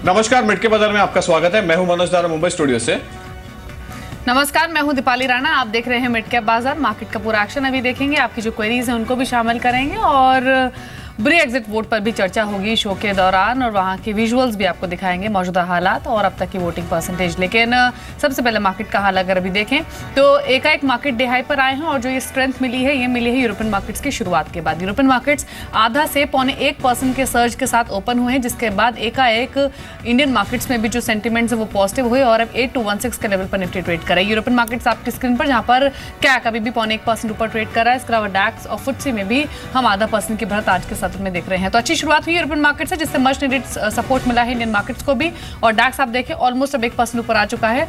नमस्कार, मिड के बाजार में आपका स्वागत है। मैं हूं मनोज दारा, मुंबई स्टूडियो से। नमस्कार, मैं हूं दीपाली राणा। आप देख रहे हैं मिड कैप बाजार। मार्केट का पूरा एक्शन अभी देखेंगे, आपकी जो क्वेरीज हैं उनको भी शामिल करेंगे और ब्री एग्जिट वोट पर भी चर्चा होगी शो के दौरान और वहां के विजुअल्स भी आपको दिखाएंगे, मौजूदा हालात और अब तक की वोटिंग परसेंटेज। लेकिन सबसे पहले मार्केट का हाल अगर अभी देखें तो एकाएक मार्केट डे हाई पर आए हैं और जो ये स्ट्रेंथ मिली है ये मिली है यूरोपियन मार्केट्स की शुरुआत के बाद। यूरोपियन मार्केट्स आधा से 0.25% के सर्ज के साथ ओपन हुए हैं, जिसके बाद एकाएक इंडियन मार्केट्स में भी जो सेंटिमेंट्स है वो पॉजिटिव हुए और अब 8216 के लेवल पर निफ्टी ट्रेड कर रहा है। यूरोपियन मार्केट्स आपकी स्क्रीन पर, जहां पर कैक अभी भी 0.1% ऊपर ट्रेड कर रहा है। इसके अलावा डैक्स और फुट्सी में भी हम आधा % की बढ़त आज के सत्र में देख रहे हैं। तो अच्छी शुरुआत हुई यूरोपियन मार्केट से, जिससे मच नीडेड सपोर्ट मिला है इंडियन मार्केट्स को भी। और डैक्स आप देखें ऑलमोस्ट अब 1% ऊपर आ चुका है।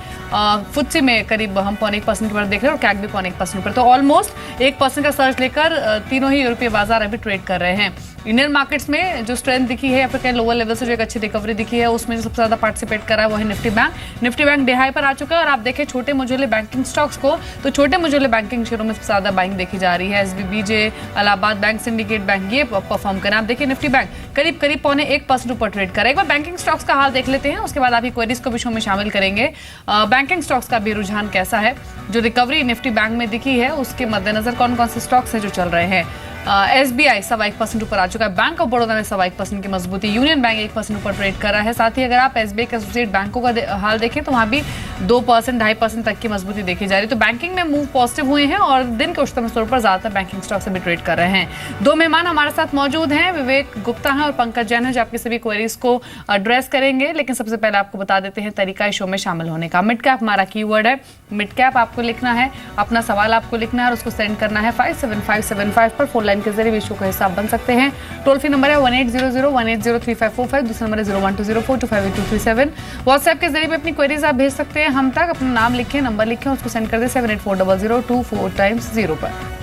फुट्सी में करीब हम 0.1% की बढ़त देख रहे हैं और कैक भी 0.1% ऊपर। तो ऑलमोस्ट 1% का सर्च लेकर तीनों ही यूरोपीय बाजार अभी ट्रेड कर रहे हैं। इंडियन मार्केट्स में जो स्ट्रेंथ दिखी है या फिर लोअर लेवल से जो एक अच्छी रिकवरी दिखी है, उसमें जो सबसे ज्यादा पार्टिसिपेट कर रहा है वो है Nifty bank. Nifty bank day high पर आ चुका है और आप देखें छोटे मझोले बैंकिंग स्टॉक्स को, तो छोटे मझोले बैंकिंग शेयरों में सबसे ज्यादा बाइंग देखी जा रही है। SBBJ, Allahabad bank, syndicate bank ये परफॉर्म करें। आप देखिए निफ्टी बैंक करीब 0.1% ऊपर ट्रेड करें। एक बार बैंकिंग स्टॉक्स का हाल देख लेते हैं, उसके बाद आपकी क्वेरीज को भी शो में शामिल करेंगे। बैंकिंग स्टॉक्स का भी रुझान कैसा है, जो रिकवरी निफ्टी बैंक में दिखी है उसके मद्देनजर कौन कौन से स्टॉक्स हैं जो चल रहे हैं। एसबीआई 1.25% ऊपर आ चुका है। बैंक ऑफ बड़ौदा में 1.25% की मजबूती। यूनियन बैंक 1% ऊपर ट्रेड कर रहा है। साथ ही अगर आप एसबीआई के एसोसिएट बैंकों का हाल देखें तो वहां भी 2%, 2.5% तक की मजबूती देखी जा रही है। तो बैंकिंग में मूव पॉजिटिव हुए हैं और दिन के उच्चतम स्तर पर ज्यादातर बैंकिंग स्टॉक से भी ट्रेड कर रहे हैं। दो मेहमान हमारे साथ मौजूद हैं, विवेक गुप्ता हैं और पंकज जैन है, जो आपकी सभी क्वेरीज को एड्रेस करेंगे। लेकिन सबसे पहले आपको बता देते हैं तरीका इस शो में शामिल होने का। मिड कैप हमारा कीवर्ड है। मिड कैप आपको लिखना है, अपना सवाल आपको लिखना है और उसको सेंड करना है 57575 पर। फोन लाइन के जरिए भी शो का हिस्सा बन सकते हैं। टोल फ्री नंबर है 1800-180-3545। दूसरा नंबर है 0120425827। व्हाट्सएप के जरिए भी अपनी क्वेरीज आप भेज सकते हैं हम तक। अपना नाम लिखें, नंबर लिखें, उसको सेंड कर दें 784002 पर।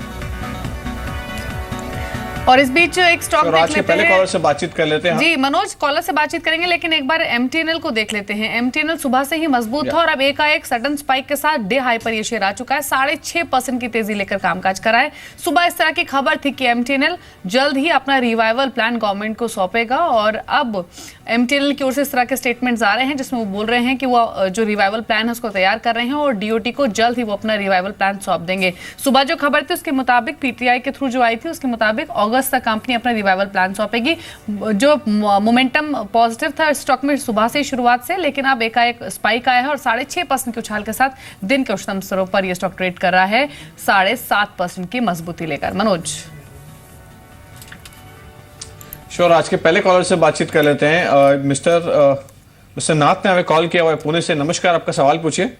और इस बीच एक स्टॉक देख लेते हैं। पहले कॉलर से बातचीत कर लेते हैं। जी मनोज, कॉलर से बातचीत करेंगे, लेकिन एक बार एमटीएनएल को देख लेते हैं। एमटीएनएल सुबह से ही मजबूत था और अब एकाएक सडन स्पाइक के साथ डे हाई पर ये शेयर आ चुका है। 6.5% की तेजी लेकर कामकाज कराए। सुबह इस तरह की खबर थी कि एमटीएनएल जल्द ही अपना रिवाइवल प्लान गवर्नमेंट को सौंपेगा और अब एमटीएनएल की ओर से इस तरह के स्टेटमेंट्स आ रहे हैं जिसमें वो बोल रहे हैं कि वो जो रिवाइवल प्लान है उसको तैयार कर रहे हैं और डीओटी को जल्द ही वो अपना रिवाइवल प्लान सौंप देंगे। सुबह जो खबर थी उसके मुताबिक, पीटीआई के थ्रू जो आई थी उसके मुताबिक अगस्त तक कंपनी अपना रिवाइवल प्लान सौंपेगी। जो मोमेंटम पॉजिटिव था स्टॉक में सुबह से शुरुआत से, लेकिन अब एकाएक स्पाइक आया है और 6.5% के उछाल के साथ दिन के उच्चतम स्तरों पर यह स्टॉक ट्रेड कर रहा है 7.5% की मजबूती लेकर। मनोज श्योर, आज के पहले कॉलर से बातचीत कर लेते हैं। मिस्टर नाथ ने हमें कॉल किया हुआ है पुणे से। नमस्कार, आपका सवाल पूछिए।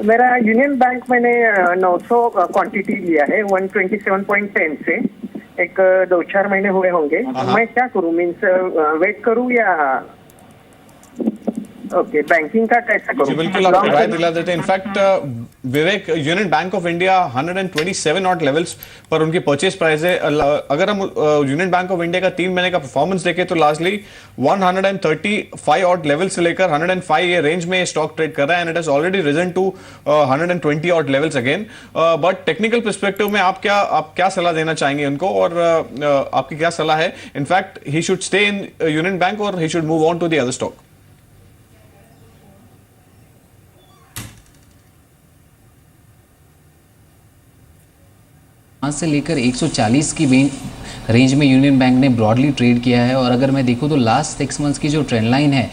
मेरा यूनियन बैंक मैंने 900 क्वांटिटी लिया है 127.10 से। एक 2-4 महीने हुए होंगे। मैं क्या करूं, मीन्स वेट करूं या ओके बैंकिंग का कैसा करूं? बिल्कुल आपको राय दिला देते हैं। In fact Vivek, union bank of India 127 odd levels पर उनकी परचेज प्राइस है। अगर हम यूनियन बैंक ऑफ इंडिया का 3 महीने का परफॉर्मेंस देखें तो लार्जली 135 ऑट लेवल से लेकर 105 ये रेंज में स्टॉक ट्रेड कर रहा है and it has already risen to 120 odd levels again. But technical perspective में आप क्या सलाह देना चाहेंगे उनको और आपकी क्या सलाह है? In fact he should stay in Union Bank और he should move on to the other stock? से लेकर 140 की रेंज में यूनियन बैंक ने ब्रॉडली ट्रेड किया है और अगर मैं देखूं तो लास्ट 6 मंथ्स की जो ट्रेंड लाइन है,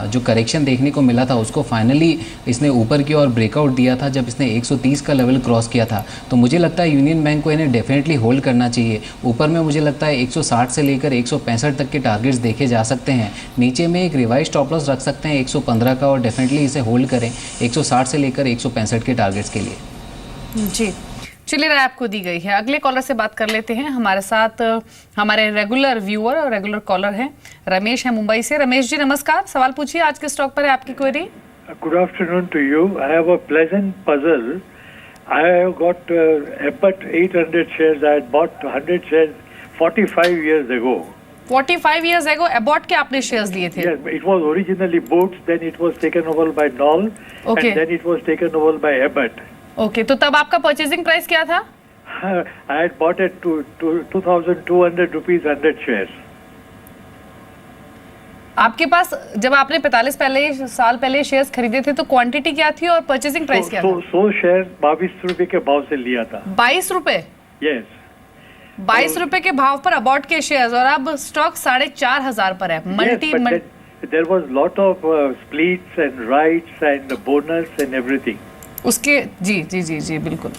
जो करेक्शन देखने को मिला था उसको फाइनली इसने ऊपर की ओर ब्रेकआउट दिया था जब इसने 130 का लेवल क्रॉस किया था। तो मुझे लगता है यूनियन बैंक को इन्हें डेफिनेटली होल्ड करना चाहिए। ऊपर में मुझे लगता है 160 से लेकर 165 तक के टारगेट्स देखे जा सकते हैं। नीचे में एक रिवाइज स्टॉप लॉस रख सकते हैं 115 का और डेफिनेटली इसे होल्ड करें 160 से लेकर 165 के टारगेट्स के लिए। जी चलिए, राय आपको दी गई है। अगले कॉलर से बात कर लेते हैं। हमारे साथ हमारे रेगुलर व्यूअर और रेगुलर कॉलर हैं रमेश है मुंबई से। रमेश जी नमस्कार, सवाल पूछिए। आज के स्टॉक पर है आपकी क्वेरी। Good afternoon to you. I have a pleasant puzzle. I have got about 800 shares. I had bought 100 shares 45 years ago. 45 years ago Abbott के आपने शेयर्स लिए थे? Yes, it was originally Boots, then it was taken over by Knoll, Okay. and then it was taken over by Abbott. Okay, तो तब आपका purchasing price क्या था? I had bought it to 2,200 rupees 100 shares. आपके पास जब आपने 45 साल पहले शेयर्स खरीदे थे तो क्वांटिटी क्या थी और परचेसिंग प्राइस क्या था? 100 शेयर 22 रुपए के भाव से लिया था। 22 रुपए? यस, 22 रुपए के भाव पर अबॉट के शेयर्स, और अब स्टॉक 4,500 पर है। There was lot of splits and rights and bonus and everything उसके जी जी जी जी बिल्कुल।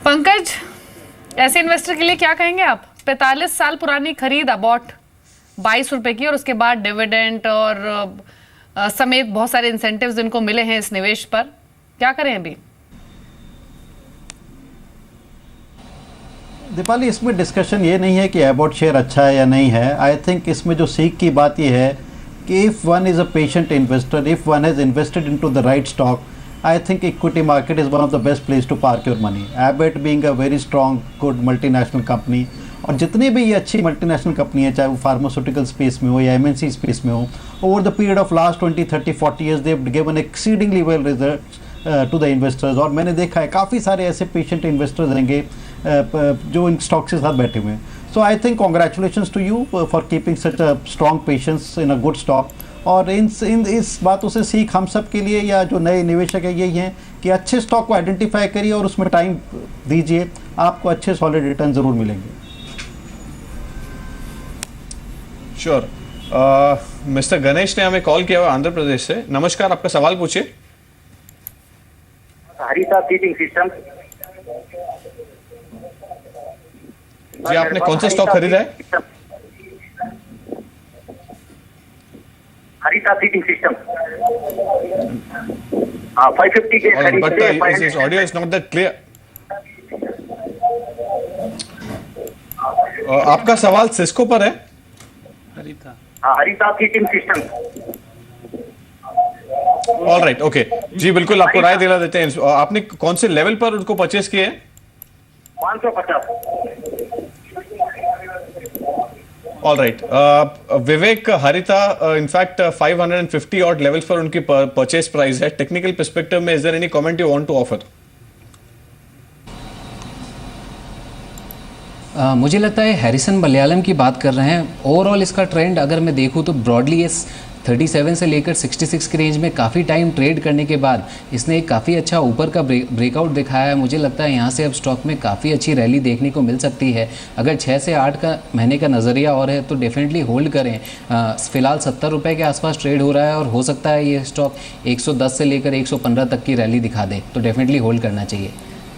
पंकज, ऐसे इन्वेस्टर के लिए क्या कहेंगे आप? 45 साल पुरानी खरीद अबॉट 22 रुपए की, और उसके बाद डिविडेंड और समेत बहुत सारे इंसेंटिव्स इनको मिले हैं इस निवेश पर, क्या करें अभी? दीपाली, इसमें डिस्कशन ये नहीं है कि एबॉट शेयर अच्छा है या नहीं है। आई थिंक इसमें जो सीख की बात ये है कि if one is a patient investor, if one has invested into the right stock, I think equity market is one of the best place to park your money. Abbott being a very strong, good multinational company, और जितनी भी ये अच्छी multinational company है, चाहे वो pharmaceutical space में हो या एमएनसी स्पेस में हो, over the period of last 20, 30, 40 years they have given exceedingly well results to the investors. और मैंने देखा है काफ़ी सारे ऐसे पेशेंट इन्वेस्टर्स रहेंगे जो इन स्टॉक्स के साथ बैठे हुए हैं। So I think congratulations to you for keeping such a strong patience in a good stock. और इस बातों से सीख हम सब के लिए या जो नए निवेशक है यही है कि अच्छे स्टॉक को आइडेंटिफाई करिए और उसमें टाइम दीजिए, आपको अच्छे सॉलिड रिटर्न ज़रूर मिलेंगे। श्योर। मिस्टर गणेश ने हमें कॉल किया हुआ आंध्र प्रदेश से। नमस्कार, आपका सवाल पूछिए। हरिता सीटिंग सिस्टम। जी, आपने कौन सा स्टॉक खरीदा है? हरिता सीटिंग सिस्टम। हाँ, 550 के खरीद but this audio is not that clear. आपका सवाल सिस्को पर है? हाँ, हरिता सीटिंग सिस्टम। ऑलराइट, ओके जी, बिल्कुल आपको राय दिला देते हैं। आपने कौन से लेवल पर उनको परचेस किए हैं? 550। Alright, Vivek, Harita in fact 550 odd levels पर उनकी परचेस प्राइस है। टेक्निकल पर्सपेक्टिव में is there any comment you want to offer? मुझे लगता है हैरिसन मलयालम की बात कर रहे हैं। ओवरऑल इसका ट्रेंड अगर मैं देखूं तो ब्रॉडली ये 37 से लेकर 66 की रेंज में काफ़ी टाइम ट्रेड करने के बाद इसने एक काफ़ी अच्छा ऊपर का ब्रेकआउट दिखाया है। मुझे लगता है यहाँ से अब स्टॉक में काफ़ी अच्छी रैली देखने को मिल सकती है। अगर 6 से 8 का महीने का नज़रिया और है तो डेफिनेटली होल्ड करें। फ़िलहाल 70 रुपये के आसपास ट्रेड हो रहा है और हो सकता है ये स्टॉक 110 से लेकर 115 तक की रैली दिखा दे, तो डेफिनेटली होल्ड करना चाहिए।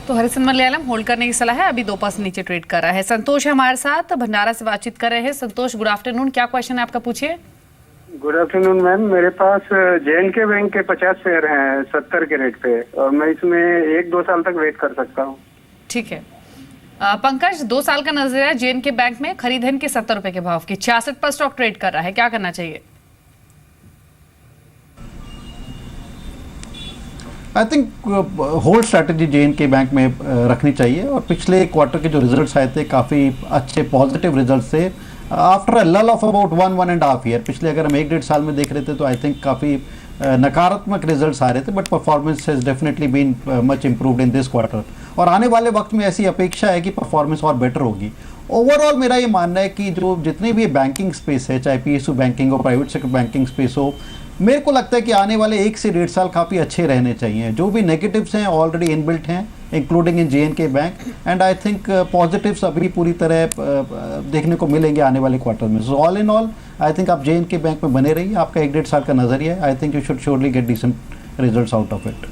तो हरिसन मलयालम होल्ड करने की सलाह है। अभी 2% नीचे ट्रेड कर रहा है। संतोष है हमारे साथ, भंडारा से बातचीत कर रहे हैं। संतोष, गुड आफ्टरनून, क्या क्वेश्चन है आपका, पूछिए। गुड आफ्टरनून मैम, मेरे पास JNK बैंक के 50 शेयर हैं 70 के रेट पे, और मैं इसमें 1-2 साल तक वेट कर सकता हूँ। ठीक है पंकज, 2 साल का नजरिया JNK बैंक में, खरीद है इनके 70 रुपए के भाव की, 66 पर स्टॉक ट्रेड कर रहा है, क्या करना चाहिए? I think hold strategy JNK bank में रखनी चाहिए। और पिछले क्वार्टर के जो रिजल्ट्स आए थे काफ़ी अच्छे पॉजिटिव रिजल्ट्स थे आफ्टर अ लल ऑफ अबाउट 1.5 ईयर। पिछले अगर हम 1-1.5 साल में देख रहे थे तो आई थिंक काफ़ी नकारात्मक रिजल्ट्स आ रहे थे, but performance has definitely been much improved in this quarter. और आने वाले वक्त में ऐसी अपेक्षा है कि परफॉर्मेंस और बेटर होगी। ओवरऑल मेरा ये मानना है कि जो जितनी भी बैंकिंग स्पेस है, चाहे PSU बैंकिंग हो, प्राइवेट सेक्टर बैंकिंग स्पेस हो, मेरे को लगता है कि आने वाले 1 से 1.5 साल काफ़ी अच्छे रहने चाहिए। जो भी नेगेटिव्स हैं ऑलरेडी इनबिल्ट हैं, including in JNK bank, and I think positives अभी पूरी तरह देखने को मिलेंगे आने वाले क्वार्टर में। So all in all I think आप JNK बैंक में बने रहिए। आपका 1-1.5 साल का नजरिया है। I think you should surely get decent results out of it.